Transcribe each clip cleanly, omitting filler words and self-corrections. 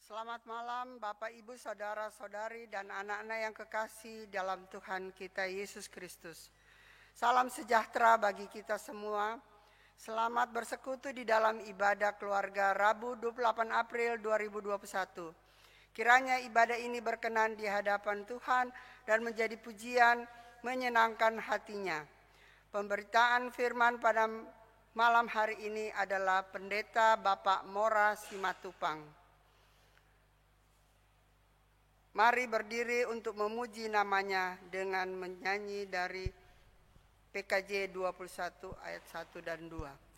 Selamat malam Bapak, Ibu, Saudara-saudari, dan anak-anak yang kekasih dalam Tuhan kita Yesus Kristus. Salam sejahtera bagi kita semua. Selamat bersekutu di dalam ibadah keluarga Rabu 28 April 2021. Kiranya ibadah ini berkenan di hadapan Tuhan dan menjadi pujian menyenangkan hatinya. Pemberitaan firman pada malam hari ini adalah Pendeta Bapak Mora Simatupang. Mari berdiri untuk memuji namanya dengan menyanyi dari PKJ 21 ayat 1 dan 2.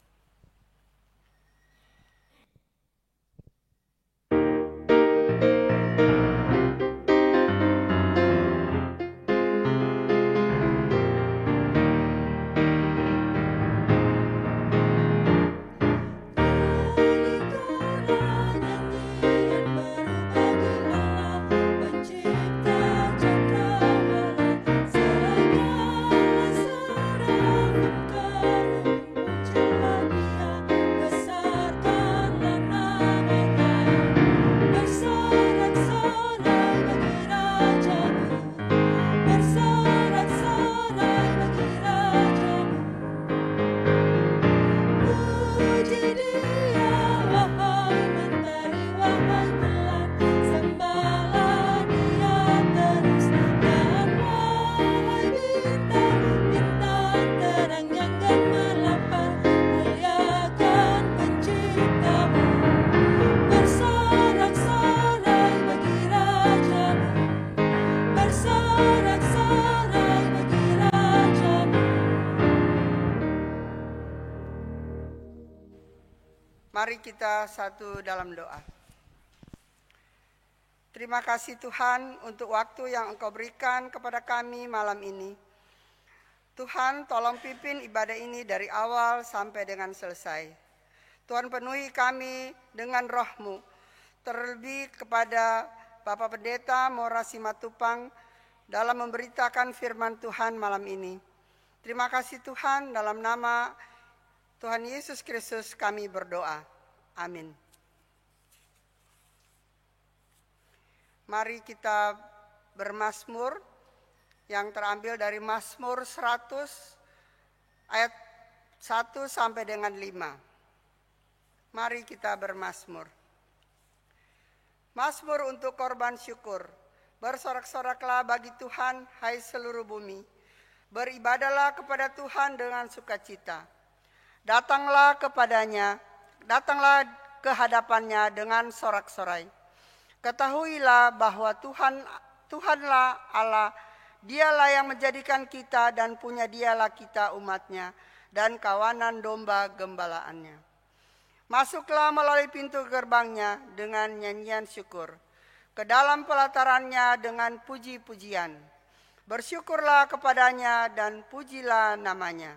Mari kita satu dalam doa. Terima kasih Tuhan untuk waktu yang Engkau berikan kepada kami malam ini. Tuhan, tolong pimpin ibadah ini dari awal sampai dengan selesai. Tuhan, penuhi kami dengan roh-Mu, terlebih kepada Bapak Pendeta Mora Simatupang dalam memberitakan firman Tuhan malam ini. Terima kasih Tuhan, dalam nama Tuhan Yesus Kristus kami berdoa. Amin. Mari kita bermazmur yang terambil dari Mazmur 100 ayat 1 sampai dengan 5. Mari kita bermazmur. Mazmur untuk korban syukur. Bersorak-soraklah bagi Tuhan, hai seluruh bumi. Beribadahlah kepada Tuhan dengan sukacita. Datanglah ke hadapannya dengan sorak-sorai. Ketahuilah bahwa Tuhanlah Allah, Dialah yang menjadikan kita dan punya Dialah kita umatnya dan kawanan domba gembalaannya. Masuklah melalui pintu gerbangnya dengan nyanyian syukur, ke dalam pelatarannya dengan puji-pujian. Bersyukurlah kepadanya dan pujilah namanya.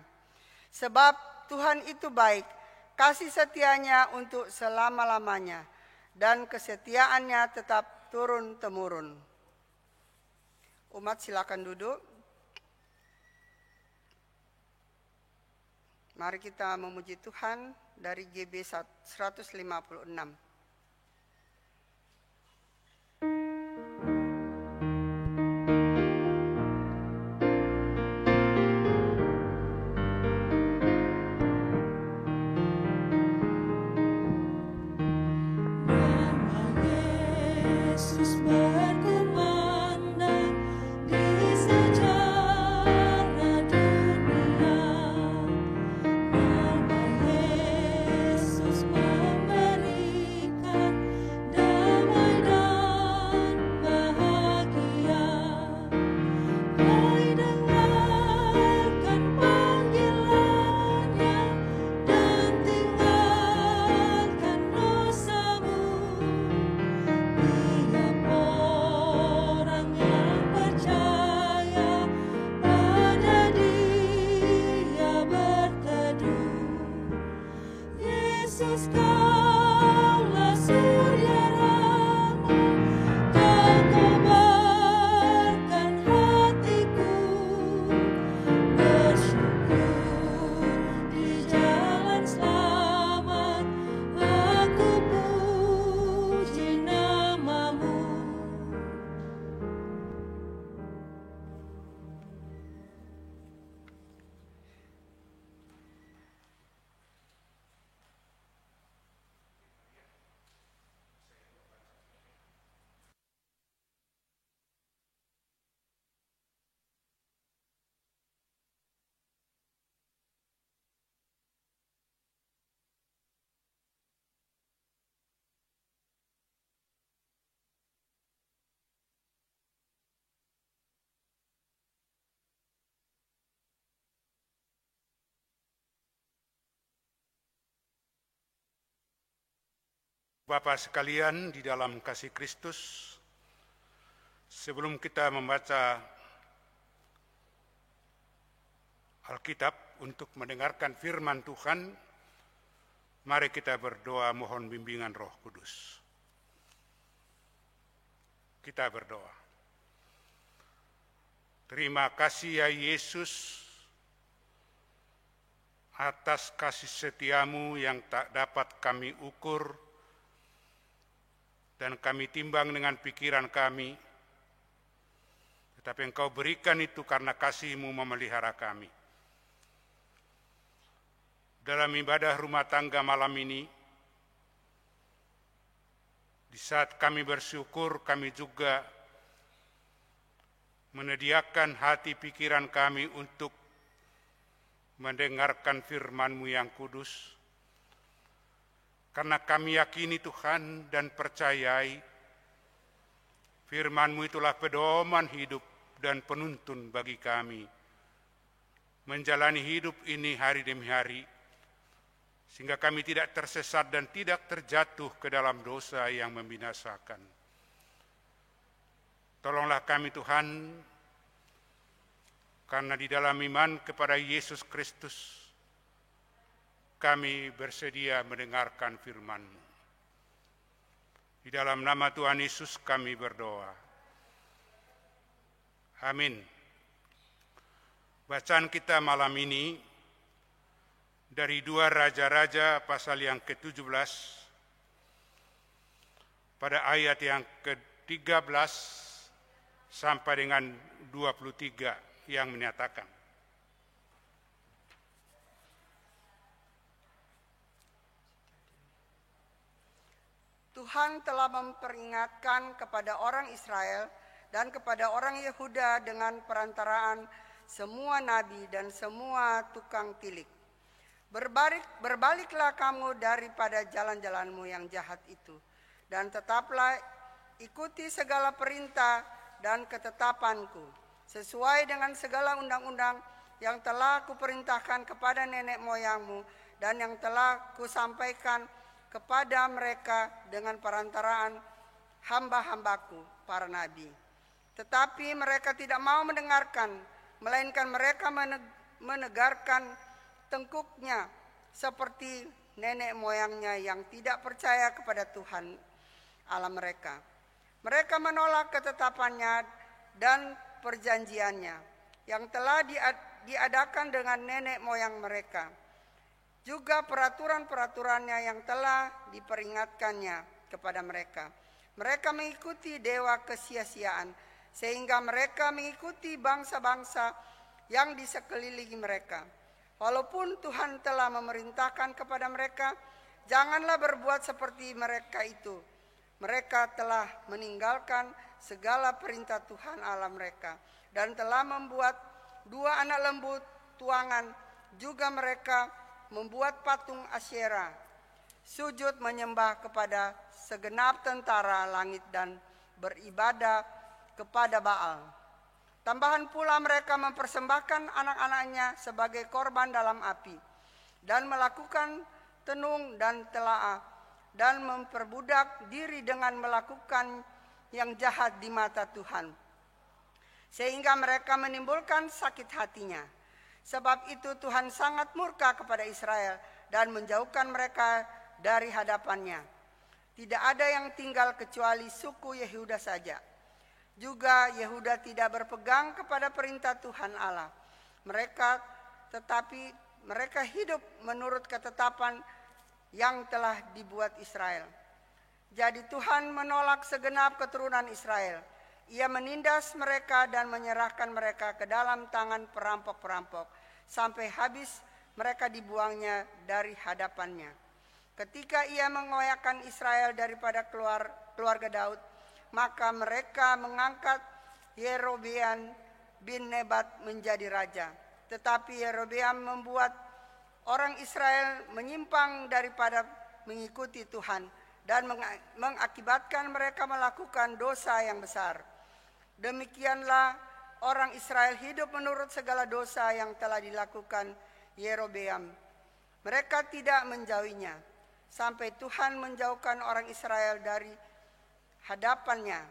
Sebab Tuhan itu baik, kasih setianya untuk selama-lamanya, dan kesetiaannya tetap turun-temurun. Umat silakan duduk. Mari kita memuji Tuhan dari GB 156. Yesus memberi Bapak sekalian di dalam kasih Kristus, sebelum kita membaca Alkitab untuk mendengarkan firman Tuhan, mari kita berdoa mohon bimbingan Roh Kudus. Kita berdoa. Terima kasih ya Yesus atas kasih setiamu yang tak dapat kami ukur dan kami timbang dengan pikiran kami, tetapi Engkau berikan itu karena kasih-Mu memelihara kami. Dalam ibadah rumah tangga malam ini, di saat kami bersyukur, kami juga menyediakan hati pikiran kami untuk mendengarkan firman-Mu yang kudus. Karena kami yakini Tuhan dan percayai firman-Mu itulah pedoman hidup dan penuntun bagi kami menjalani hidup ini hari demi hari, sehingga kami tidak tersesat dan tidak terjatuh ke dalam dosa yang membinasakan. Tolonglah kami Tuhan, karena di dalam iman kepada Yesus Kristus, kami bersedia mendengarkan firman-Mu. Di dalam nama Tuhan Yesus kami berdoa. Amin. Bacaan kita malam ini dari 2 Raja-Raja pasal yang ke-17 pada ayat yang ke-13 sampai dengan 23 yang menyatakan, Tuhan telah memperingatkan kepada orang Israel dan kepada orang Yehuda dengan perantaraan semua nabi dan semua tukang tilik. Berbaliklah kamu daripada jalan-jalanmu yang jahat itu, dan tetaplah ikuti segala perintah dan ketetapanku, sesuai dengan segala undang-undang yang telah kuperintahkan kepada nenek moyangmu dan yang telah kusampaikan kepada mereka dengan perantaraan hamba-hambaku, para nabi. Tetapi mereka tidak mau mendengarkan, melainkan mereka menegarkan tengkuknya seperti nenek moyangnya yang tidak percaya kepada Tuhan Allah mereka. Mereka menolak ketetapannya dan perjanjiannya yang telah diadakan dengan nenek moyang mereka, juga peraturan-peraturannya yang telah diperingatkannya kepada mereka. Mereka mengikuti dewa kesia-siaan, sehingga mereka mengikuti bangsa-bangsa yang di sekeliling mereka. Walaupun Tuhan telah memerintahkan kepada mereka, janganlah berbuat seperti mereka itu. Mereka telah meninggalkan segala perintah Tuhan Allah mereka, dan telah membuat 2 anak lembu tuangan. Juga mereka membuat patung Asyera, sujud menyembah kepada segenap tentara langit dan beribadah kepada Baal. Tambahan pula mereka mempersembahkan anak-anaknya sebagai korban dalam api, dan melakukan tenung dan telaah, dan memperbudak diri dengan melakukan yang jahat di mata Tuhan, sehingga mereka menimbulkan sakit hatinya. Sebab itu Tuhan sangat murka kepada Israel dan menjauhkan mereka dari hadapannya. Tidak ada yang tinggal kecuali suku Yehuda saja. Juga Yehuda tidak berpegang kepada perintah Tuhan Allah mereka, tetapi mereka hidup menurut ketetapan yang telah dibuat Israel. Jadi Tuhan menolak segenap keturunan Israel. Ia menindas mereka dan menyerahkan mereka ke dalam tangan perampok-perampok, sampai habis mereka dibuangnya dari hadapannya. Ketika ia mengoyakkan Israel daripada keluarga Daud, maka mereka mengangkat Yerobeam bin Nebat menjadi raja. Tetapi Yerobeam membuat orang Israel menyimpang daripada mengikuti Tuhan dan mengakibatkan mereka melakukan dosa yang besar. Demikianlah orang Israel hidup menurut segala dosa yang telah dilakukan Yerobeam. Mereka tidak menjauhinya. sampai Tuhan menjauhkan orang Israel dari hadapannya,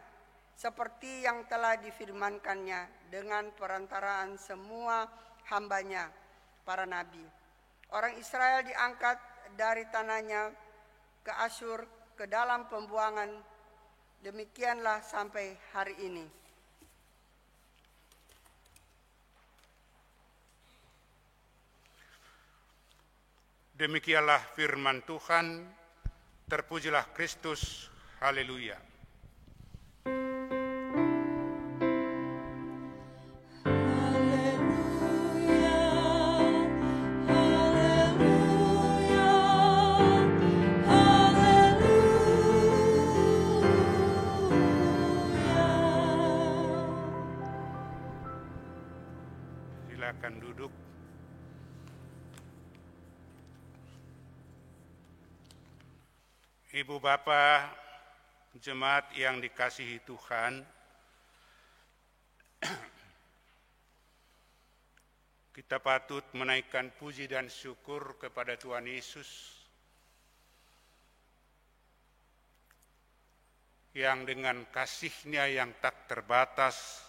seperti yang telah difirmankannya dengan perantaraan semua hambanya, para nabi. Orang Israel diangkat dari tanahnya ke Asyur ke dalam pembuangan. Demikianlah sampai hari ini. Demikianlah firman Tuhan, terpujilah Kristus, haleluya. Silakan duduk. Ibu Bapa, jemaat yang dikasihi Tuhan, kita patut menaikkan puji dan syukur kepada Tuhan Yesus yang dengan kasih-Nya yang tak terbatas,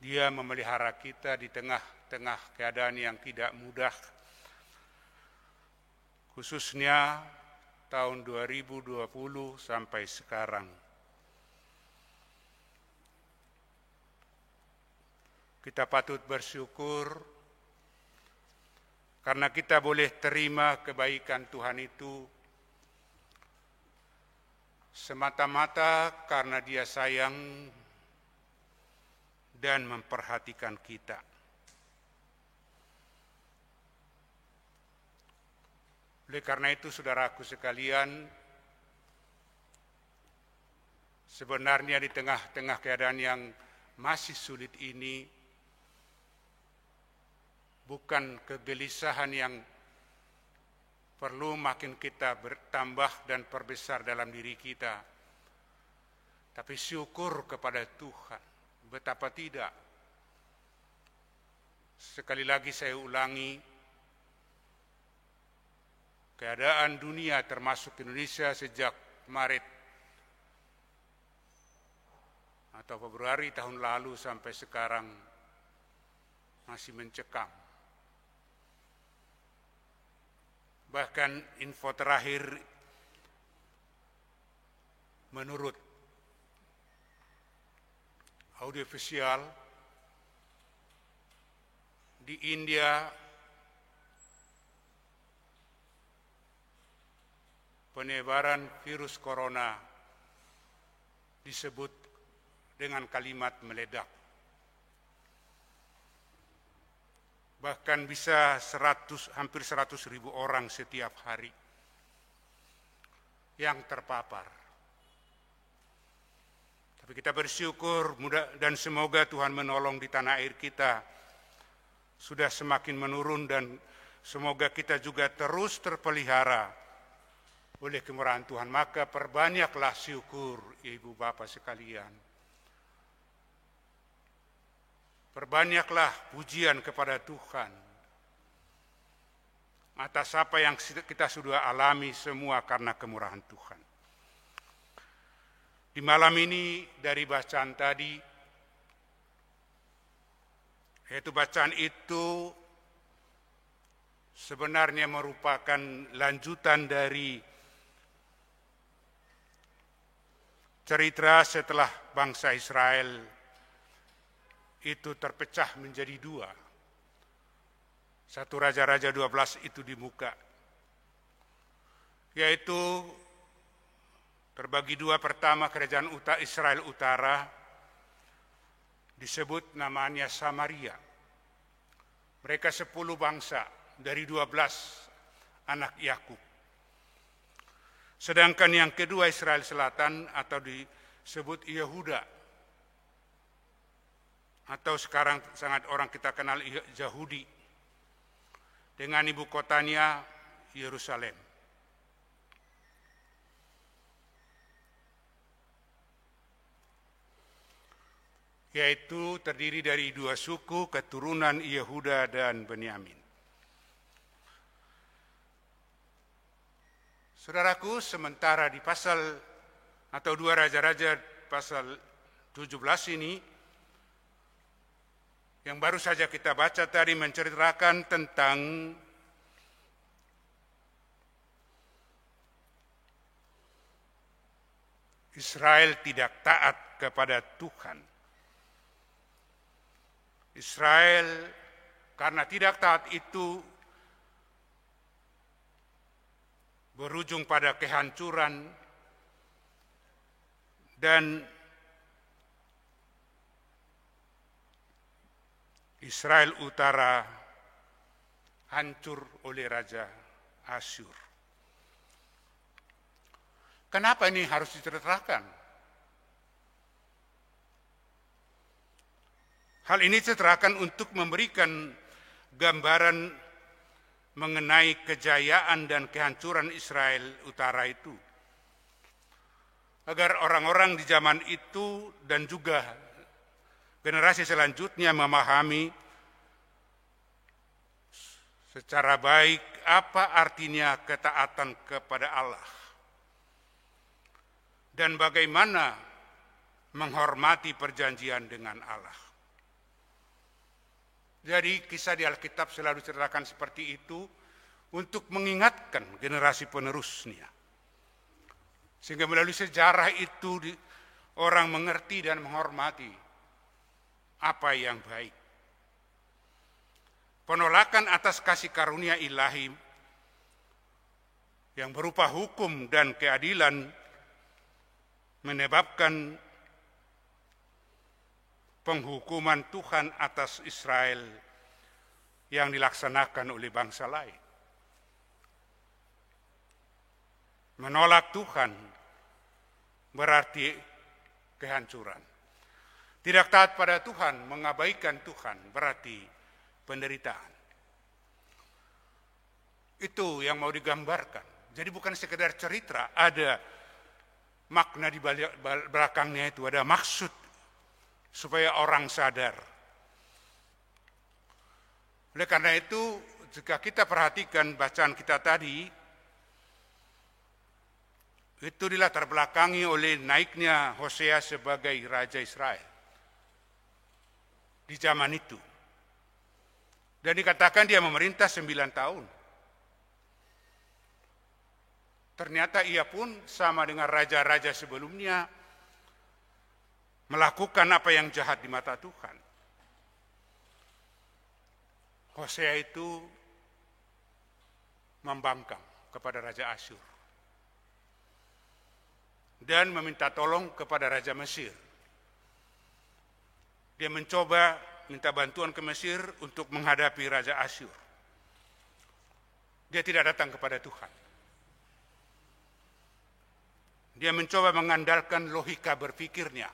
Dia memelihara kita di tengah-tengah keadaan yang tidak mudah, khususnya tahun 2020 sampai sekarang. Kita patut bersyukur karena kita boleh terima kebaikan Tuhan itu semata-mata karena Dia sayang dan memperhatikan kita. Oleh karena itu, saudaraku sekalian, sebenarnya di tengah-tengah keadaan yang masih sulit ini, bukan kegelisahan yang perlu makin kita bertambah dan perbesar dalam diri kita, tapi syukur kepada Tuhan. Betapa tidak. Sekali lagi saya ulangi, keadaan dunia termasuk Indonesia sejak Maret atau Februari tahun lalu sampai sekarang masih mencekam. Bahkan info terakhir menurut audiovisual di India penyebaran virus corona disebut dengan kalimat meledak. Bahkan bisa hampir 100.000 orang setiap hari yang terpapar. Tapi kita bersyukur dan semoga Tuhan menolong di tanah air kita. Sudah semakin menurun dan semoga kita juga terus terpelihara oleh kemurahan Tuhan. Maka perbanyaklah syukur, Ibu Bapak sekalian. Perbanyaklah pujian kepada Tuhan atas apa yang kita sudah alami semua karena kemurahan Tuhan. Di malam ini dari bacaan tadi, yaitu bacaan itu sebenarnya merupakan lanjutan dari cerita setelah bangsa Israel itu terpecah menjadi dua. Satu Raja-Raja 12 itu di muka, yaitu terbagi dua. Pertama, kerajaan Israel Utara disebut namanya Samaria. Mereka 10 bangsa dari 12 anak Yakub. Sedangkan yang kedua Israel Selatan atau disebut Yehuda, atau sekarang sangat orang kita kenal Yahudi, dengan ibu kotanya Yerusalem. Yaitu terdiri dari dua suku keturunan Yehuda dan Benyamin. Saudaraku, sementara di pasal atau 2 Raja-Raja pasal 17 ini, yang baru saja kita baca tadi menceritakan tentang Israel tidak taat kepada Tuhan. Israel karena tidak taat itu berujung pada kehancuran dan Israel Utara hancur oleh Raja Asyur. Kenapa ini harus diceritakan? Hal ini diceritakan untuk memberikan gambaran mengenai kejayaan dan kehancuran Israel Utara itu. Agar orang-orang di zaman itu dan juga generasi selanjutnya memahami secara baik apa artinya ketaatan kepada Allah dan bagaimana menghormati perjanjian dengan Allah. Jadi kisah di Alkitab selalu diceritakan seperti itu untuk mengingatkan generasi penerusnya. Sehingga melalui sejarah itu orang mengerti dan menghormati apa yang baik. Penolakan atas kasih karunia ilahi yang berupa hukum dan keadilan menyebabkan penghukuman Tuhan atas Israel yang dilaksanakan oleh bangsa lain. Menolak Tuhan berarti kehancuran. Tidak taat pada Tuhan, mengabaikan Tuhan berarti penderitaan. Itu yang mau digambarkan. Jadi bukan sekedar cerita, ada makna di belakangnya itu, ada maksud supaya orang sadar. Oleh karena itu, jika kita perhatikan bacaan kita tadi, itu dilatar belakangi oleh naiknya Hosea sebagai Raja Israel di zaman itu. Dan dikatakan dia memerintah 9 tahun. Ternyata ia pun sama dengan raja-raja sebelumnya melakukan apa yang jahat di mata Tuhan. Hosea itu membangkang kepada Raja Asyur dan meminta tolong kepada Raja Mesir. Dia mencoba minta bantuan ke Mesir untuk menghadapi Raja Asyur. Dia tidak datang kepada Tuhan. Dia mencoba mengandalkan logika berpikirnya.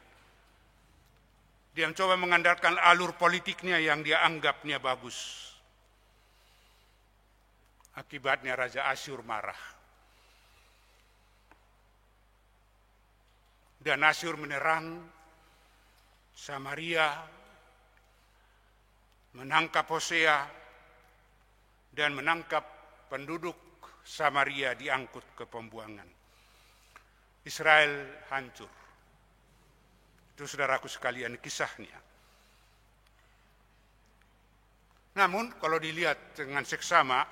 Dia mencoba mengandalkan alur politiknya yang dia anggapnya bagus. Akibatnya Raja Asyur marah. Dan Asyur menyerang Samaria, menangkap Hosea, dan menangkap penduduk Samaria diangkut ke pembuangan. Israel hancur. Itu saudaraku sekalian kisahnya. Namun kalau dilihat dengan seksama,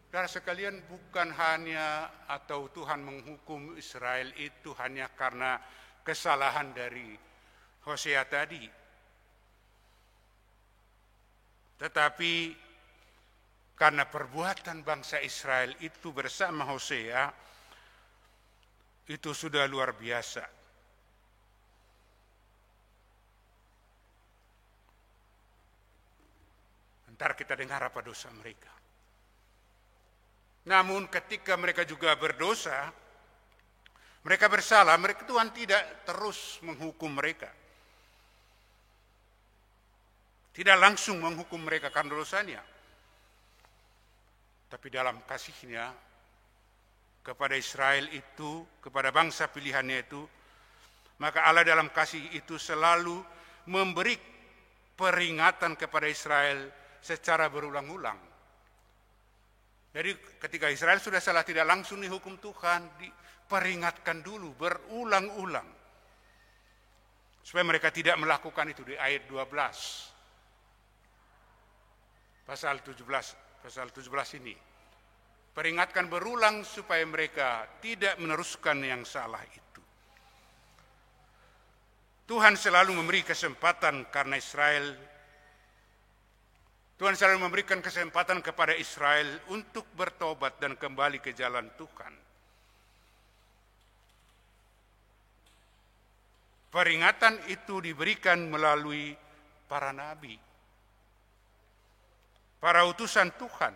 saudara sekalian, bukan hanya atau Tuhan menghukum Israel itu hanya karena kesalahan dari Hosea tadi. Tetapi karena perbuatan bangsa Israel itu bersama Hosea, itu sudah luar biasa. Ntar kita dengar apa dosa mereka. Namun ketika mereka juga berdosa, mereka bersalah, mereka Tuhan tidak terus menghukum mereka. Tidak langsung menghukum mereka karena dosanya. Tapi dalam kasihnya kepada Israel itu, kepada bangsa pilihannya itu, maka Allah dalam kasih itu selalu memberi peringatan kepada Israel secara berulang-ulang. Jadi ketika Israel sudah salah tidak langsung dihukum Tuhan, diperingatkan dulu berulang-ulang. Supaya mereka tidak melakukan itu di ayat 12. Pasal 17 ini. Peringatkan berulang supaya mereka tidak meneruskan yang salah itu. Tuhan selalu memberi kesempatan karena Tuhan selalu memberikan kesempatan kepada Israel untuk bertobat dan kembali ke jalan Tuhan. Peringatan itu diberikan melalui para nabi, para utusan Tuhan.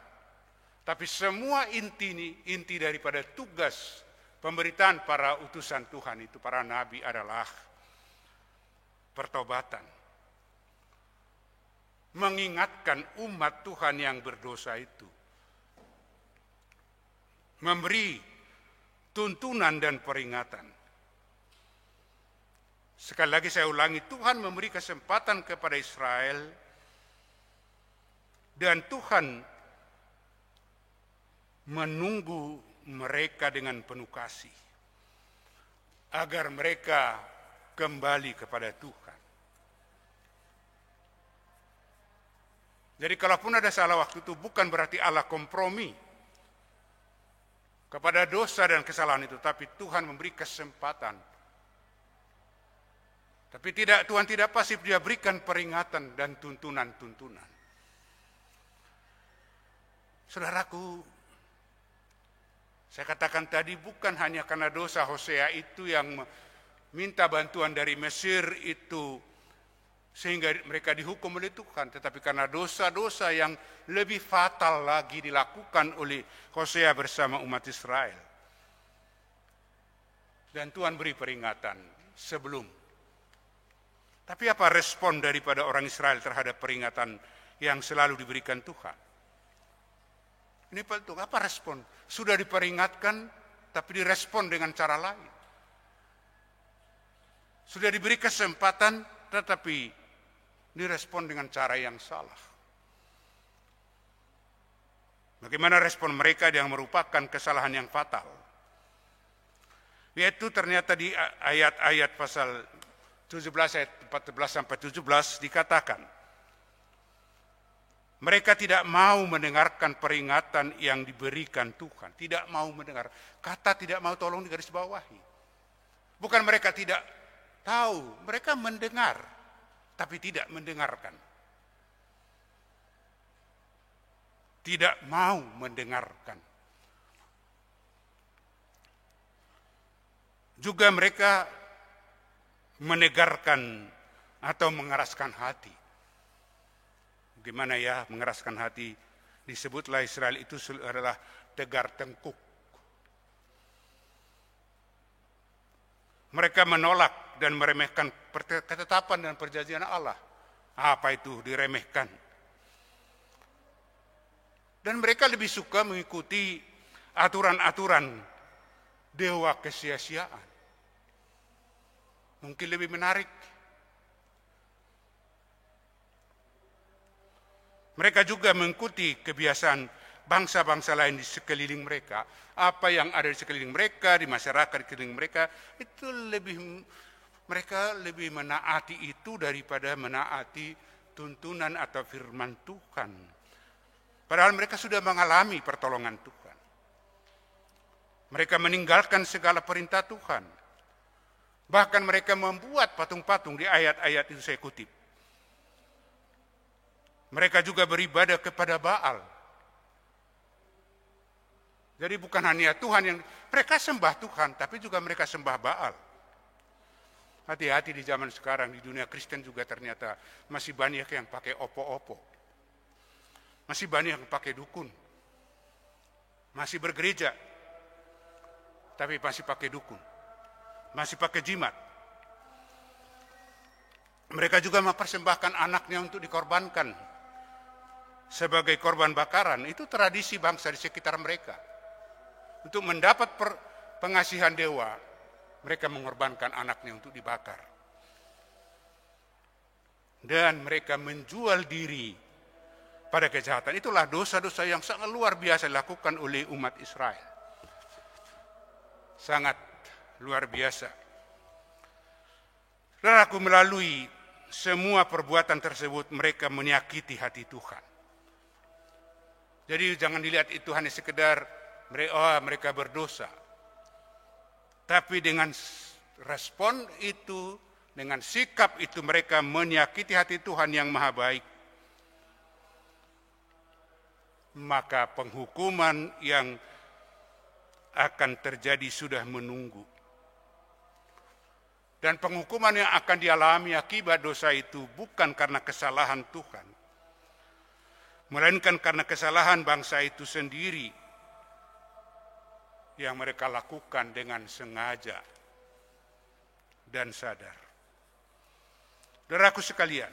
Tapi semua inti daripada tugas pemberitaan para utusan Tuhan itu, para nabi, adalah pertobatan. Mengingatkan umat Tuhan yang berdosa itu. Memberi tuntunan dan peringatan. Sekali lagi saya ulangi, Tuhan memberi kesempatan kepada Israel dan Tuhan menunggu mereka dengan penuh kasih agar mereka kembali kepada Tuhan. Jadi kalaupun ada salah waktu itu bukan berarti Allah kompromi kepada dosa dan kesalahan itu, tapi Tuhan memberi kesempatan. Tapi Tuhan tidak pasif, Dia berikan peringatan dan tuntunan-tuntunan. Saudaraku, saya katakan tadi bukan hanya karena dosa Hosea itu yang minta bantuan dari Mesir itu sehingga mereka dihukum oleh Tuhan, tetapi karena dosa-dosa yang lebih fatal lagi dilakukan oleh Hosea bersama umat Israel. Dan Tuhan beri peringatan sebelum. Tapi apa respon daripada orang Israel terhadap peringatan yang selalu diberikan Tuhan? Ini penting, apa respon? Sudah diperingatkan, tapi direspon dengan cara lain. Sudah diberi kesempatan, tetapi direspon dengan cara yang salah. Bagaimana respon mereka yang merupakan kesalahan yang fatal? Yaitu ternyata di ayat-ayat pasal 17 ayat 14 sampai 17 dikatakan, mereka tidak mau mendengarkan peringatan yang diberikan Tuhan. Tidak mau mendengar. Kata tidak mau tolong digarisbawahi. Bukan mereka tidak tahu, mereka mendengar, tapi tidak mendengarkan. Tidak mau mendengarkan. Juga mereka menegarkan atau mengeraskan hati. Bagaimana ya mengeraskan hati? Disebutlah Israel itu adalah tegar tengkuk. Mereka menolak dan meremehkan ketetapan dan perjanjian Allah. Apa itu diremehkan? Dan mereka lebih suka mengikuti aturan-aturan dewa kesia-siaan. Mungkin lebih menarik. Mereka juga mengikuti kebiasaan bangsa-bangsa lain di sekeliling mereka. Apa yang ada di sekeliling mereka, di masyarakat di sekeliling mereka, itu mereka lebih menaati itu daripada menaati tuntunan atau firman Tuhan. Padahal mereka sudah mengalami pertolongan Tuhan. Mereka meninggalkan segala perintah Tuhan. Bahkan mereka membuat patung-patung, di ayat-ayat itu saya kutip. Mereka juga beribadah kepada Baal. Jadi bukan hanya Tuhan yang mereka sembah Tuhan, tapi juga mereka sembah Baal. Hati-hati di zaman sekarang, di dunia Kristen juga ternyata masih banyak yang pakai opo-opo. Masih banyak yang pakai dukun. Masih bergereja, tapi masih pakai dukun. Masih pakai jimat. Mereka juga mempersembahkan anaknya untuk dikorbankan sebagai korban bakaran. Itu tradisi bangsa di sekitar mereka. Untuk mendapat pengasihan dewa, mereka mengorbankan anaknya untuk dibakar. Dan mereka menjual diri pada kejahatan. Itulah dosa-dosa yang sangat luar biasa dilakukan oleh umat Israel. Sangat luar biasa. Saudaraku, melalui semua perbuatan tersebut mereka menyakiti hati Tuhan. Jadi jangan dilihat itu hanya sekedar mereka berdosa. Tapi dengan respon itu, dengan sikap itu mereka menyakiti hati Tuhan yang maha baik. Maka penghukuman yang akan terjadi sudah menunggu. Dan penghukuman yang akan dialami akibat dosa itu bukan karena kesalahan Tuhan, melainkan karena kesalahan bangsa itu sendiri yang mereka lakukan dengan sengaja dan sadar. Saudaraku sekalian,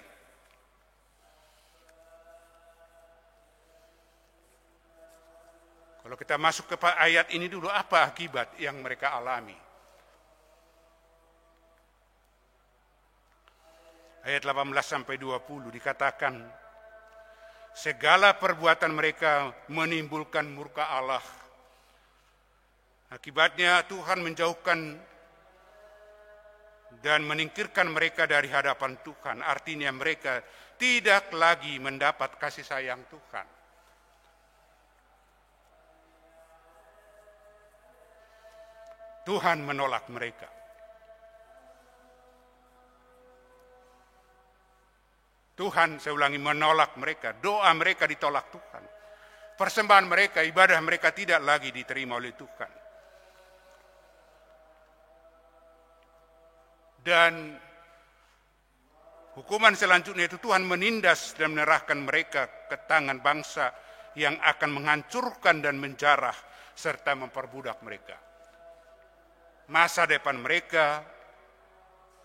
kalau kita masuk ke ayat ini dulu, apa akibat yang mereka alami? Ayat 18-20 dikatakan, segala perbuatan mereka menimbulkan murka Allah. Akibatnya Tuhan menjauhkan dan menyingkirkan mereka dari hadapan Tuhan. Artinya mereka tidak lagi mendapat kasih sayang Tuhan. Tuhan menolak mereka. Tuhan, saya ulangi, menolak mereka. Doa mereka ditolak Tuhan. Persembahan mereka, ibadah mereka tidak lagi diterima oleh Tuhan. Dan hukuman selanjutnya itu Tuhan menindas dan menyerahkan mereka ke tangan bangsa yang akan menghancurkan dan menjarah serta memperbudak mereka. Masa depan mereka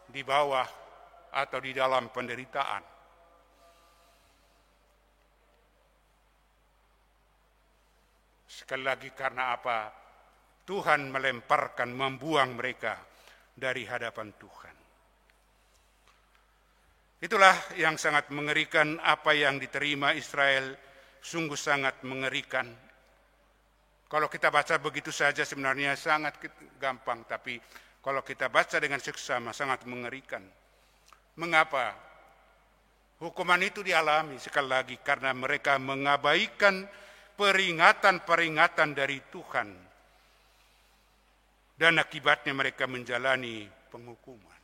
di bawah atau di dalam penderitaan. Sekali lagi, karena apa? Tuhan melemparkan, membuang mereka dari hadapan Tuhan. Itulah yang sangat mengerikan. Apa yang diterima Israel sungguh sangat mengerikan. Kalau kita baca begitu saja sebenarnya sangat gampang, tapi kalau kita baca dengan seksama sangat mengerikan. Mengapa? Hukuman itu dialami sekali lagi karena mereka mengabaikan peringatan-peringatan dari Tuhan. Dan akibatnya mereka menjalani penghukuman.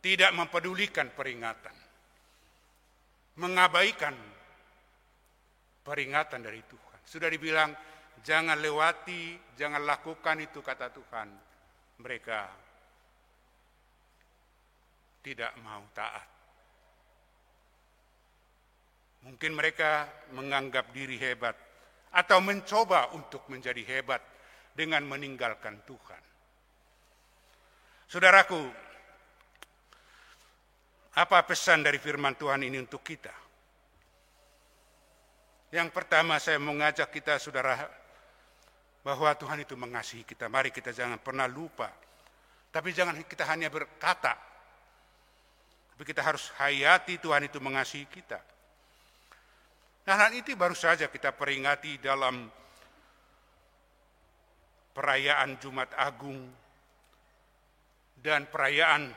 Tidak mempedulikan peringatan. Mengabaikan peringatan dari Tuhan. Sudah dibilang, jangan lewati, jangan lakukan itu, kata Tuhan. Mereka tidak mau taat. Mungkin mereka menganggap diri hebat atau mencoba untuk menjadi hebat dengan meninggalkan Tuhan. Saudaraku, apa pesan dari firman Tuhan ini untuk kita? Yang pertama, saya mengajak kita, saudara, bahwa Tuhan itu mengasihi kita. Mari kita jangan pernah lupa. Tapi jangan kita hanya berkata. Tapi kita harus hayati Tuhan itu mengasihi kita. Nah, hal itu baru saja kita peringati dalam perayaan Jumat Agung dan perayaan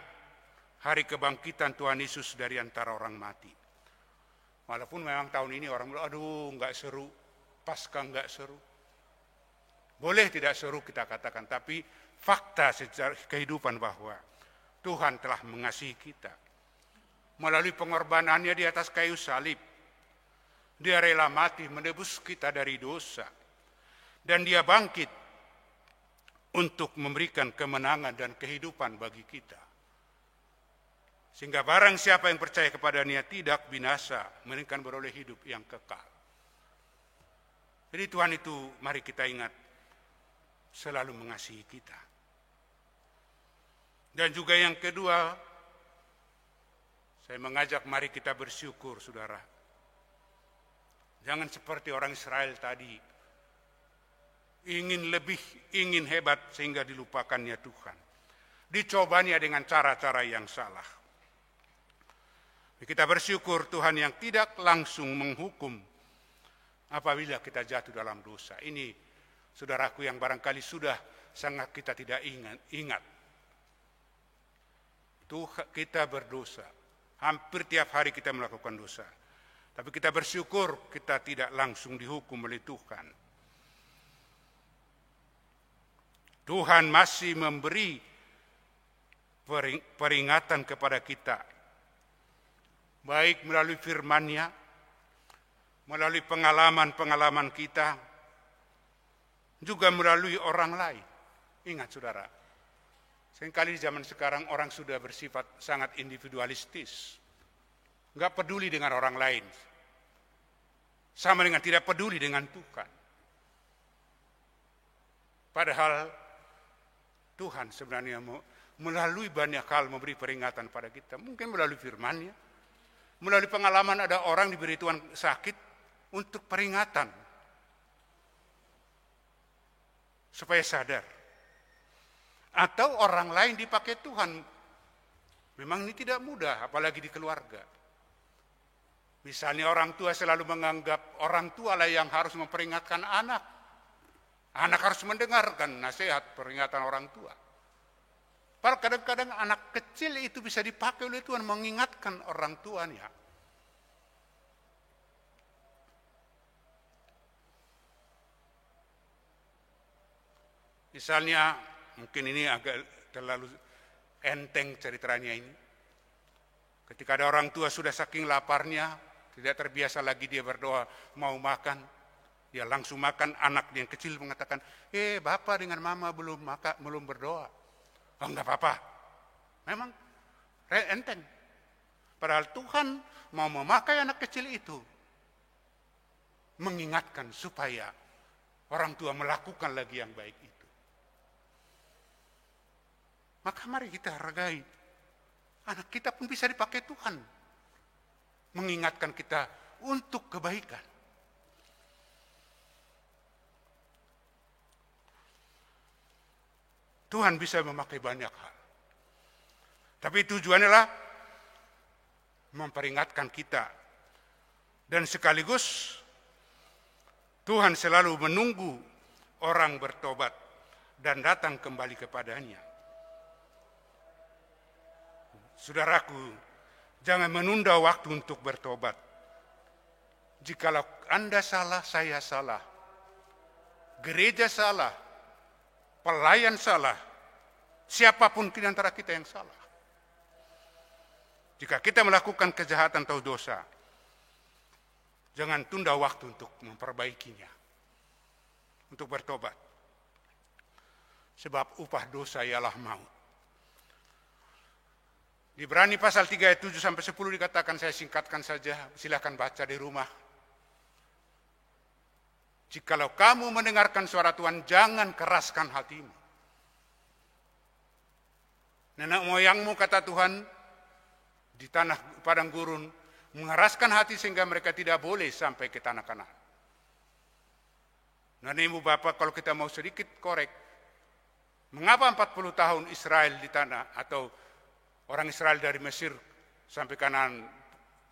Hari Kebangkitan Tuhan Yesus dari antara orang mati. Walaupun memang tahun ini orang bilang, aduh nggak seru, Paskah nggak seru. Boleh tidak seru kita katakan, tapi fakta sejarah kehidupan bahwa Tuhan telah mengasihi kita. Melalui pengorbanannya di atas kayu salib. Dia rela mati menebus kita dari dosa. Dan dia bangkit untuk memberikan kemenangan dan kehidupan bagi kita. Sehingga barang siapa yang percaya kepadanya tidak binasa, melainkan beroleh hidup yang kekal. Jadi Tuhan itu, mari kita ingat, selalu mengasihi kita. Dan juga yang kedua, saya mengajak mari kita bersyukur, saudara. Jangan seperti orang Israel tadi, ingin lebih, ingin hebat sehingga dilupakannya Tuhan. Dicobanya dengan cara-cara yang salah. Kita bersyukur Tuhan yang tidak langsung menghukum apabila kita jatuh dalam dosa. Ini saudaraku yang barangkali sudah sangat kita tidak ingat. Kita berdosa. Hampir tiap hari kita melakukan dosa. Tapi kita bersyukur kita tidak langsung dihukum oleh Tuhan. Tuhan masih memberi peringatan kepada kita. Baik melalui firman-Nya, melalui pengalaman-pengalaman kita, juga melalui orang lain. Ingat saudara, seringkali di zaman sekarang orang sudah bersifat sangat individualistis. Enggak peduli dengan orang lain. Sama dengan tidak peduli dengan Tuhan. Padahal Tuhan sebenarnya melalui banyak hal memberi peringatan pada kita. Mungkin melalui firman-Nya. Melalui pengalaman ada orang diberi Tuhan sakit untuk peringatan. Supaya sadar. Atau orang lain dipakai Tuhan. Memang ini tidak mudah, apalagi di keluarga. Misalnya orang tua selalu menganggap orang tua lah yang harus memperingatkan anak. Anak harus mendengarkan nasihat peringatan orang tua. Padahal kadang-kadang anak kecil itu bisa dipakai oleh Tuhan mengingatkan orang tuanya. Misalnya, mungkin ini agak terlalu enteng ceritanya ini. Ketika ada orang tua sudah saking laparnya, tidak terbiasa lagi dia berdoa mau makan, dia langsung makan. Anak yang kecil mengatakan, bapak dengan mama belum berdoa. Oh enggak apa-apa. Memang enteng. Padahal Tuhan mau memakai anak kecil itu, mengingatkan supaya orang tua melakukan lagi yang baik itu. Maka mari kita hargai. Anak kita pun bisa dipakai Tuhan. Mengingatkan kita untuk kebaikan. Tuhan bisa memakai banyak hal. Tapi tujuannya adalah memperingatkan kita. Dan sekaligus Tuhan selalu menunggu orang bertobat dan datang kembali kepadanya. Saudaraku, jangan menunda waktu untuk bertobat. Jikalau Anda salah, saya salah. Gereja salah. Pelayan salah. Siapapun di antara kita yang salah. Jika kita melakukan kejahatan atau dosa, jangan tunda waktu untuk memperbaikinya. Untuk bertobat. Sebab upah dosa ialah maut. Di Ibrani pasal 3 ayat 7 sampai 10 dikatakan, saya singkatkan saja, silakan baca di rumah. Jikalau kamu mendengarkan suara Tuhan, jangan keraskan hatimu. Nenek moyangmu, kata Tuhan, di tanah padang gurun, mengeraskan hati sehingga mereka tidak boleh sampai ke tanah Kanaan. Nenek ibu bapak, kalau kita mau sedikit korek, mengapa 40 tahun Israel di tanah, atau orang Israel dari Mesir sampai Kanaan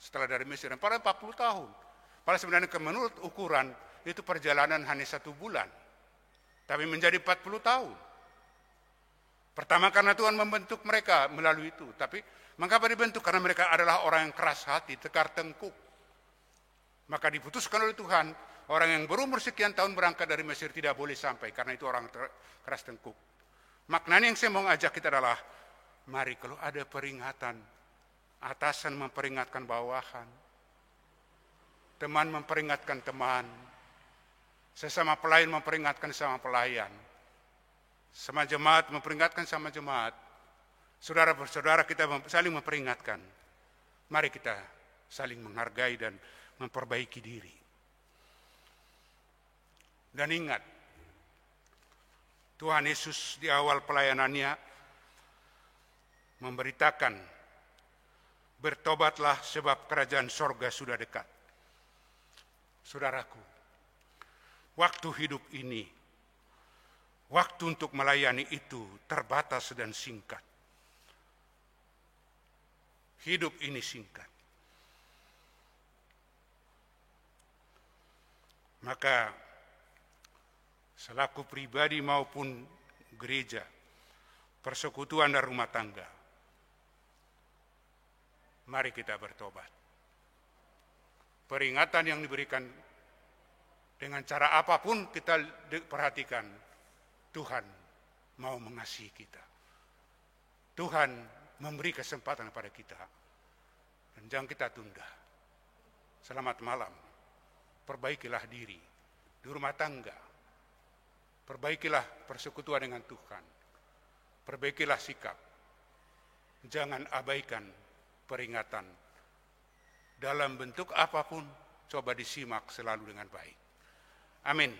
setelah dari Mesir, pada 40 tahun. Padahal sebenarnya menurut ukuran, itu perjalanan hanya 1 bulan. Tapi menjadi 40 tahun. Pertama karena Tuhan membentuk mereka melalui itu. Tapi mengapa dibentuk? Karena mereka adalah orang yang keras hati, tekar tengkuk. Maka diputuskan oleh Tuhan, orang yang berumur sekian tahun berangkat dari Mesir tidak boleh sampai. Karena itu orang keras tengkuk. Maknanya yang saya mau ajak kita adalah, mari kalau ada peringatan, atasan memperingatkan bawahan, teman memperingatkan teman, sesama pelayan memperingatkan sama pelayan, sama jemaat memperingatkan sama jemaat, saudara-saudara kita saling memperingatkan. Mari kita saling menghargai dan memperbaiki diri. Dan ingat, Tuhan Yesus di awal pelayanannya memberitakan, bertobatlah sebab kerajaan sorga sudah dekat. Saudaraku, waktu hidup ini, waktu untuk melayani itu terbatas dan singkat. Hidup ini singkat. Maka selaku pribadi maupun gereja, persekutuan dan rumah tangga, mari kita bertobat. Peringatan yang diberikan dengan cara apapun kita perhatikan, Tuhan mau mengasihi kita. Tuhan memberi kesempatan kepada kita. Dan jangan kita tunda. Selamat malam. Perbaikilah diri di rumah tangga. Perbaikilah persekutuan dengan Tuhan. Perbaikilah sikap. Jangan abaikan peringatan. Dalam bentuk apapun, coba disimak selalu dengan baik. Amin.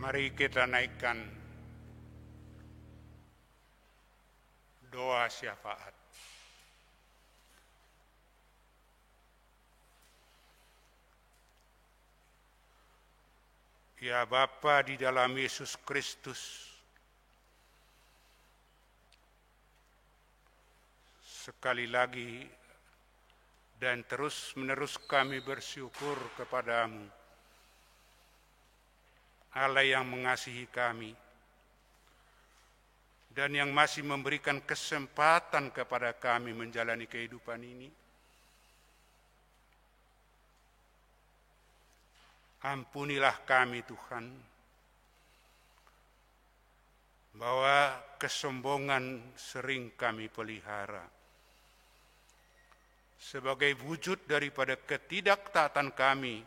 Mari kita naikkan doa syafaat. Ya Bapa di dalam Yesus Kristus, sekali lagi dan terus-menerus kami bersyukur kepadamu, Allah yang mengasihi kami dan yang masih memberikan kesempatan kepada kami menjalani kehidupan ini. Ampunilah kami Tuhan, bahwa kesombongan sering kami pelihara sebagai wujud daripada ketidaktaatan kami,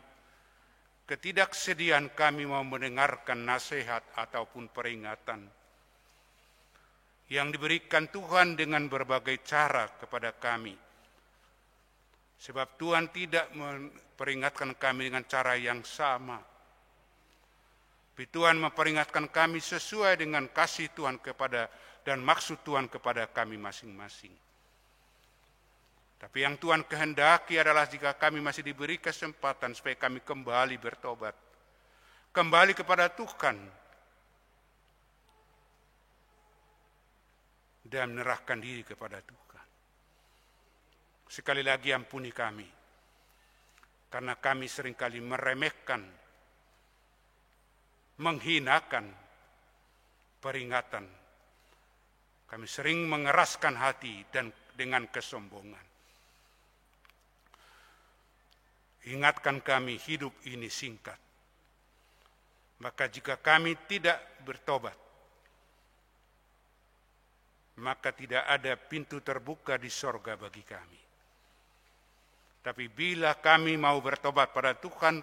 ketidaksediaan kami mau mendengarkan nasihat ataupun peringatan yang diberikan Tuhan dengan berbagai cara kepada kami. Sebab Tuhan tidak memperingatkan kami dengan cara yang sama. Tapi Tuhan memperingatkan kami sesuai dengan kasih Tuhan kepada dan maksud Tuhan kepada kami masing-masing. Tapi yang Tuhan kehendaki adalah jika kami masih diberi kesempatan supaya kami kembali bertobat, kembali kepada Tuhan, dan menyerahkan diri kepada Tuhan. Sekali lagi ampuni kami, karena kami seringkali meremehkan, menghinakan peringatan. Kami sering mengeraskan hati dan dengan kesombongan. Ingatkan kami, hidup ini singkat. Maka jika kami tidak bertobat, maka tidak ada pintu terbuka di sorga bagi kami. Tapi bila kami mau bertobat pada Tuhan,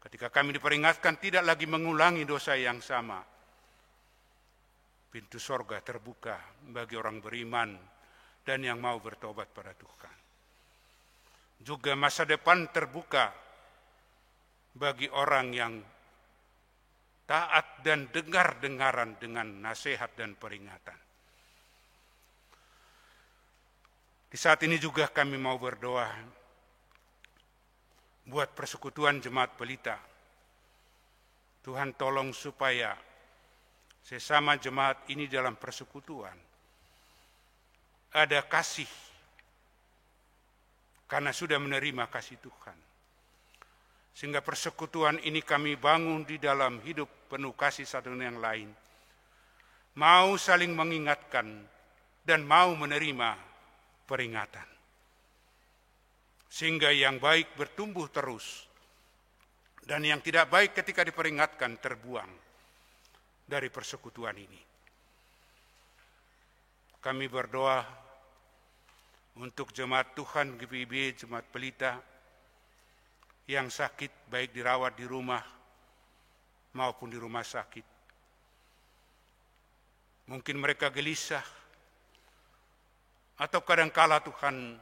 ketika kami diperingatkan tidak lagi mengulangi dosa yang sama, pintu sorga terbuka bagi orang beriman dan yang mau bertobat pada Tuhan. Juga masa depan terbuka bagi orang yang taat dan dengar-dengaran dengan nasihat dan peringatan. Di saat ini juga kami mau berdoa buat persekutuan Jemaat Pelita. Tuhan tolong supaya sesama jemaat ini dalam persekutuan ada kasih, karena sudah menerima kasih Tuhan. Sehingga persekutuan ini kami bangun di dalam hidup penuh kasih satu dengan yang lain. Mau saling mengingatkan dan mau menerima peringatan. Sehingga yang baik bertumbuh terus dan yang tidak baik ketika diperingatkan terbuang dari persekutuan ini. Kami berdoa untuk jemaat Tuhan GPIB, Jemaat Pelita yang sakit, baik dirawat di rumah maupun di rumah sakit. Mungkin mereka gelisah, atau kadangkala Tuhan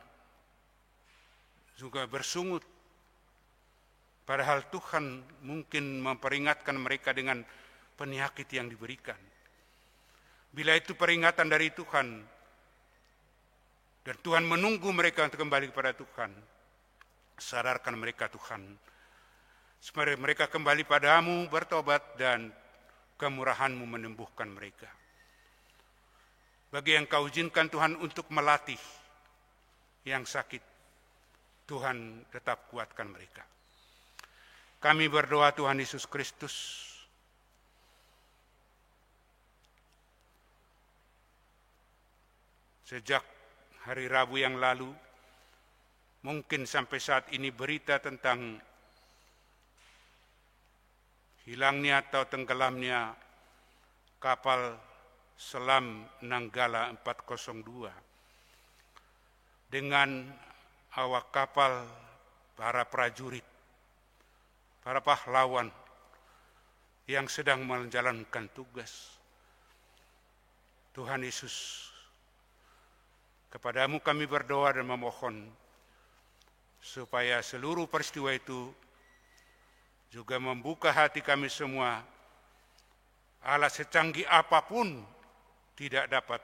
juga bersungut. Padahal Tuhan mungkin memperingatkan mereka dengan penyakit yang diberikan. Bila itu peringatan dari Tuhan, dan Tuhan menunggu mereka untuk kembali kepada Tuhan, sadarkan mereka Tuhan, supaya mereka kembali padamu, bertobat, dan kemurahan-Mu menyembuhkan mereka. Bagi yang Kau izinkan Tuhan untuk melatih yang sakit, Tuhan tetap kuatkan mereka. Kami berdoa Tuhan Yesus Kristus, sejak hari Rabu yang lalu, mungkin sampai saat ini berita tentang hilangnya atau tenggelamnya kapal selam Nanggala 402 dengan awak kapal para prajurit, para pahlawan yang sedang menjalankan tugas. Tuhan Yesus, kepadamu kami berdoa dan memohon supaya seluruh peristiwa itu juga membuka hati kami semua. Alat secanggih apapun tidak dapat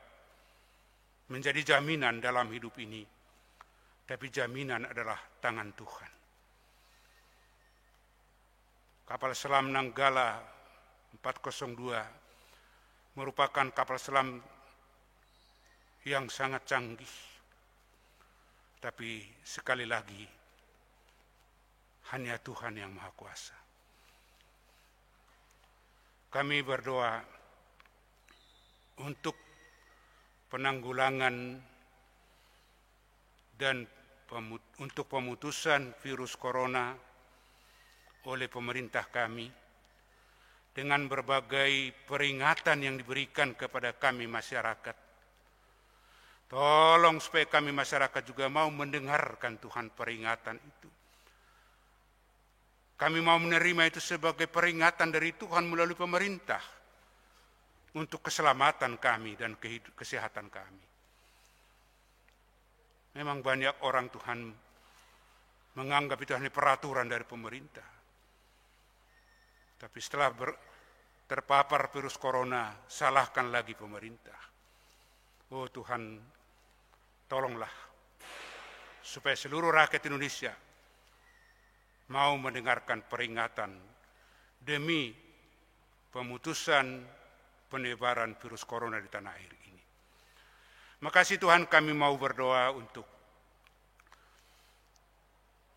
menjadi jaminan dalam hidup ini, tapi jaminan adalah tangan Tuhan. Kapal selam Nanggala 402 merupakan kapal selam yang sangat canggih, tapi sekali lagi hanya Tuhan yang Maha Kuasa. Kami berdoa untuk penanggulangan dan untuk pemutusan virus corona oleh pemerintah kami dengan berbagai peringatan yang diberikan kepada kami masyarakat. Tolong supaya kami masyarakat juga mau mendengarkan Tuhan peringatan itu. Kami mau menerima itu sebagai peringatan dari Tuhan melalui pemerintah untuk keselamatan kami dan kesehatan kami. Memang banyak orang Tuhan menganggap itu hanya peraturan dari pemerintah. Tapi setelah terpapar virus corona, salahkan lagi pemerintah. Oh Tuhan, tolonglah supaya seluruh rakyat Indonesia mau mendengarkan peringatan demi pemutusan penyebaran virus corona di tanah air ini. Makasih Tuhan, kami mau berdoa untuk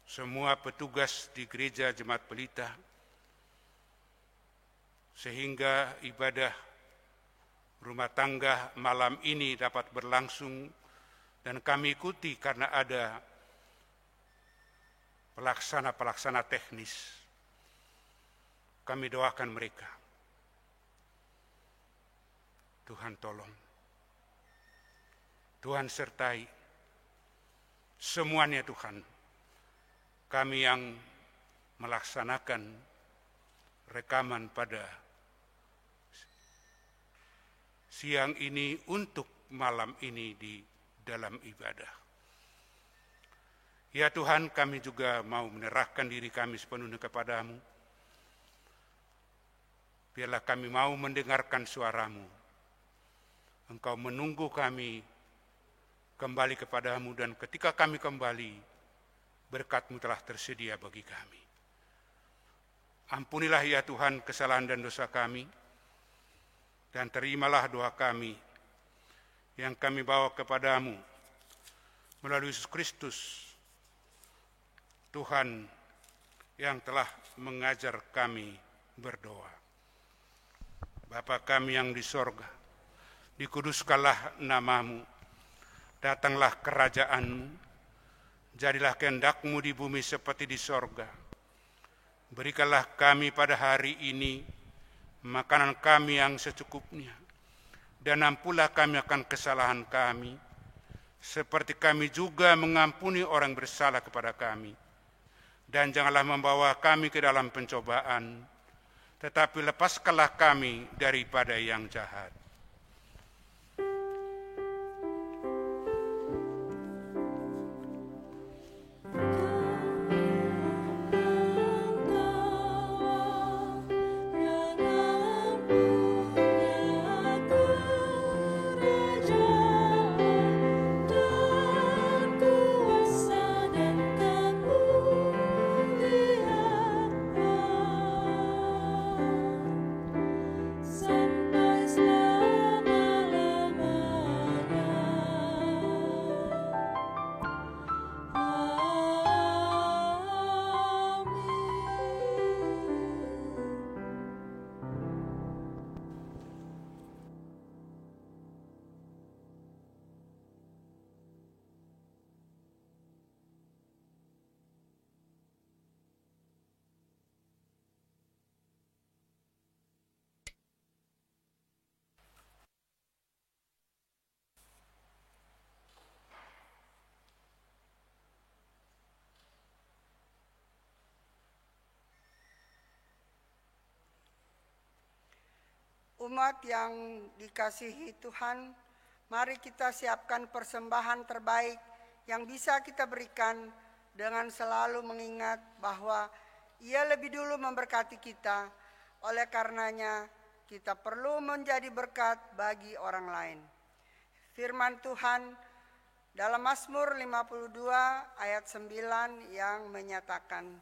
semua petugas di gereja Jemaat Pelita, sehingga ibadah rumah tangga malam ini dapat berlangsung dan kami ikuti karena ada pelaksana teknis. Kami doakan mereka. Tuhan tolong. Tuhan sertai semuanya Tuhan. kami yang melaksanakan rekaman pada siang ini untuk malam ini di dalam ibadah. Ya Tuhan, kami juga mau menyerahkan diri kami sepenuhnya kepadamu. Biarlah kami mau mendengarkan suara-Mu. Engkau menunggu kami kembali kepadamu, dan ketika kami kembali, berkat-Mu telah tersedia bagi kami. Ampunilah ya Tuhan kesalahan dan dosa kami, dan terimalah doa kami yang kami bawa kepadamu melalui Yesus Kristus, Tuhan yang telah mengajar kami berdoa. Bapa kami yang di sorga, dikuduskanlah nama-Mu, datanglah kerajaan-Mu, jadilah kehendak-Mu di bumi seperti di sorga. Berikanlah kami pada hari ini makanan kami yang secukupnya, dan ampunilah kami akan kesalahan kami, seperti kami juga mengampuni orang bersalah kepada kami. Dan janganlah membawa kami ke dalam pencobaan, tetapi lepaskanlah kami daripada yang jahat. Umat yang dikasihi Tuhan, mari kita siapkan persembahan terbaik yang bisa kita berikan dengan selalu mengingat bahwa Ia lebih dulu memberkati kita. Oleh karenanya, kita perlu menjadi berkat bagi orang lain. Firman Tuhan dalam Mazmur 52 ayat 9 yang menyatakan,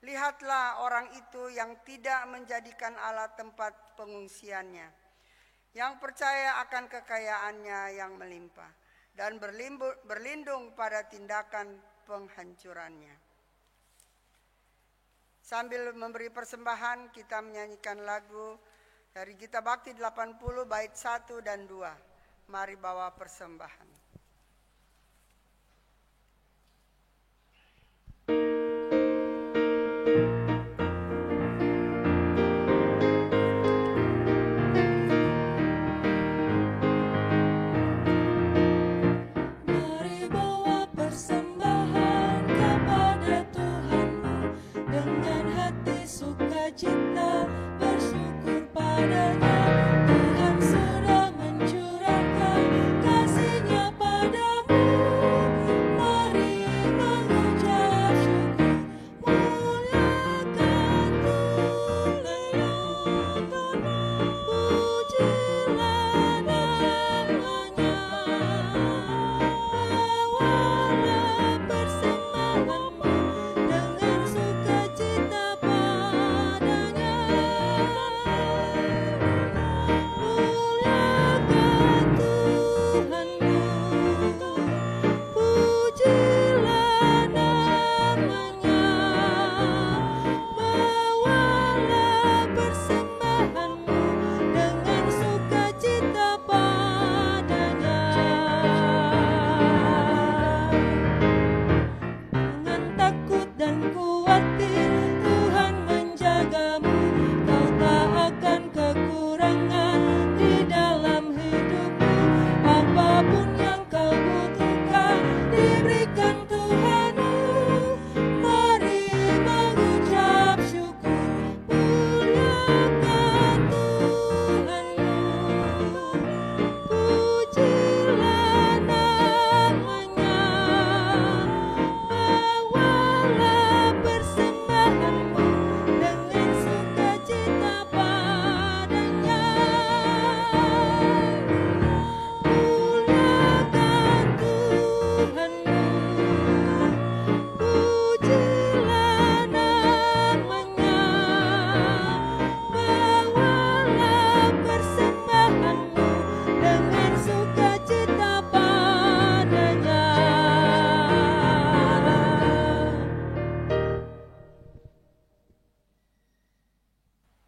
"Lihatlah orang itu yang tidak menjadikan Allah tempat pengungsiannya, yang percaya akan kekayaannya yang melimpah, dan berlindung pada tindakan penghancurannya." Sambil memberi persembahan, kita menyanyikan lagu dari Gita Bakti 80 bait 1 dan 2. Mari bawa persembahan. Cinta bersyukur padanya, Tuhan sudah mencurahkan kasih-Nya.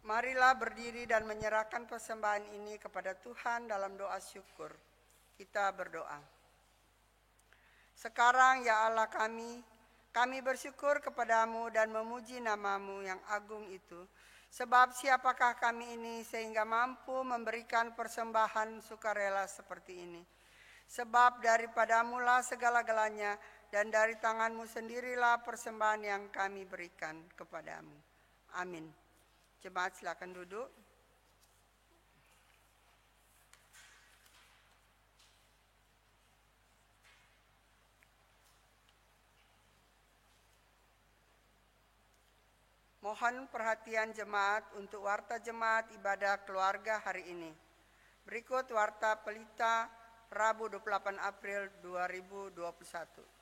Marilah berdiri dan menyerahkan persembahan ini kepada Tuhan dalam doa syukur. Kita berdoa. Sekarang ya Allah kami bersyukur kepadamu dan memuji namamu yang agung itu. Sebab siapakah kami ini sehingga mampu memberikan persembahan sukarela seperti ini. Sebab daripadamulah segala-galanya dan dari tanganmu sendirilah persembahan yang kami berikan kepadamu. Amin. Jemaat silakan duduk. Mohon perhatian jemaat untuk warta jemaat ibadah keluarga hari ini. Berikut warta Pelita Rabu 28 April 2021.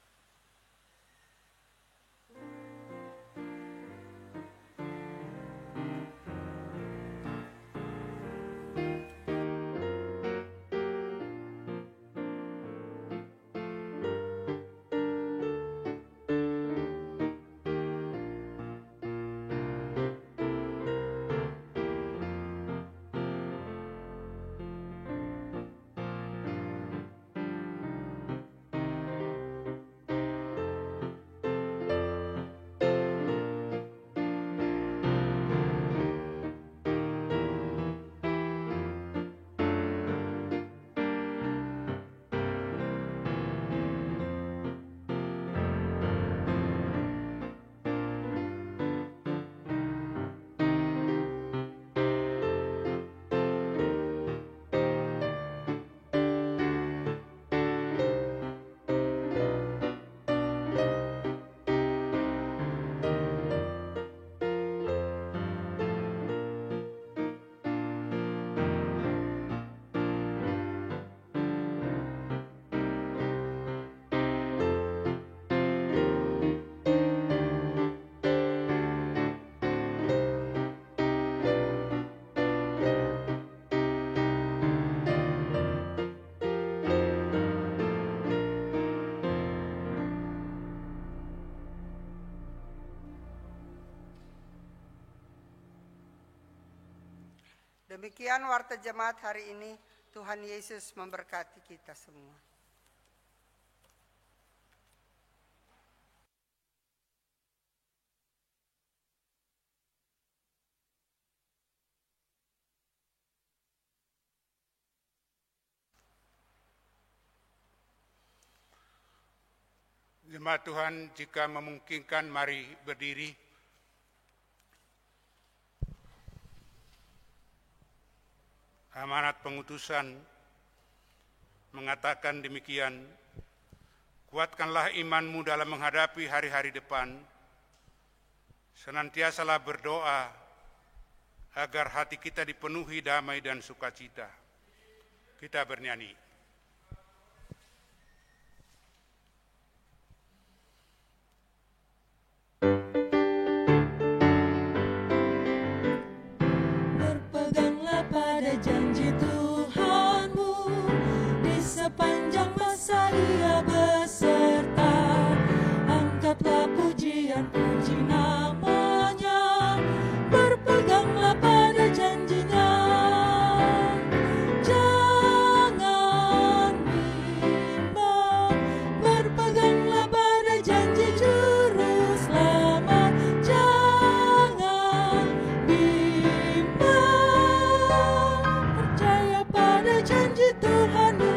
Demikian warta jemaat hari ini. Tuhan Yesus memberkati kita semua. Jemaat Tuhan, jika memungkinkan mari berdiri. Amanat pengutusan mengatakan demikian, kuatkanlah imanmu dalam menghadapi hari-hari depan, senantiasalah berdoa agar hati kita dipenuhi damai dan sukacita. Kita bernyanyi. Berpeganglah pada janji Tuhanmu, di sepanjang masa Dia beserta. Angkatlah pujian, puji namanya, berpeganglah pada janjinya. Jangan bimbang, berpeganglah pada janji Juru Selamat. Jangan bimbang, percaya pada janji Tuhanmu.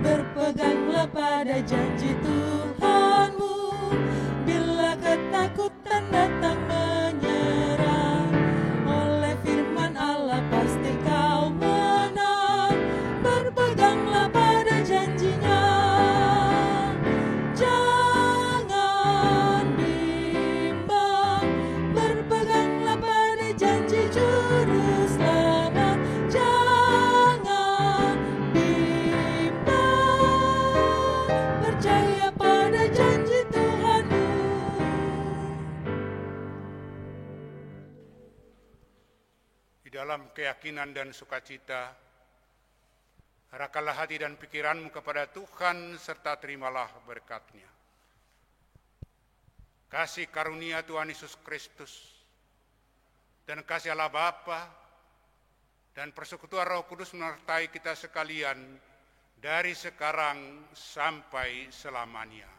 Berpeganglah pada janji Tuhanmu, bila ketakutan datang menyerang, oleh firman Allah pasti kau menang. Berpeganglah pada janjinya. Jangan bimbang, berpeganglah pada janji Juru Selamat. Jangan bimbang, percaya pada janji Tuhanmu. Di dalam keyakinan dan sukacita, arahkanlah hati dan pikiranmu kepada Tuhan serta terimalah berkat-Nya. Kasih karunia Tuhan Yesus Kristus, dan kasih Allah Bapa dan persekutuan Roh Kudus menyertai kita sekalian dari sekarang sampai selamanya.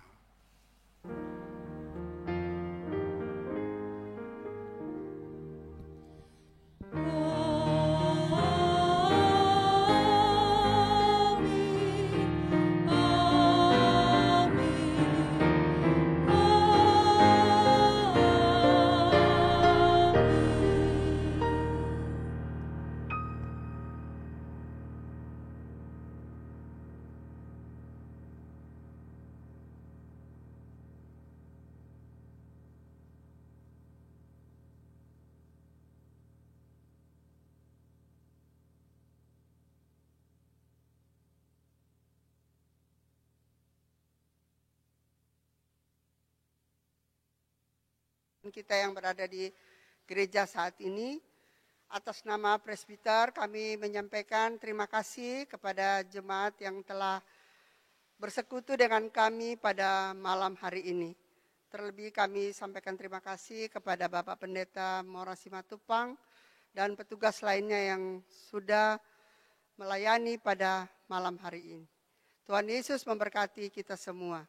Kita yang berada di gereja saat ini, atas nama presbiter kami menyampaikan terima kasih kepada jemaat yang telah bersekutu dengan kami pada malam hari ini. Terlebih kami sampaikan terima kasih kepada Bapak Pendeta Mora Simatupang dan petugas lainnya yang sudah melayani pada malam hari ini. Tuhan Yesus memberkati kita semua.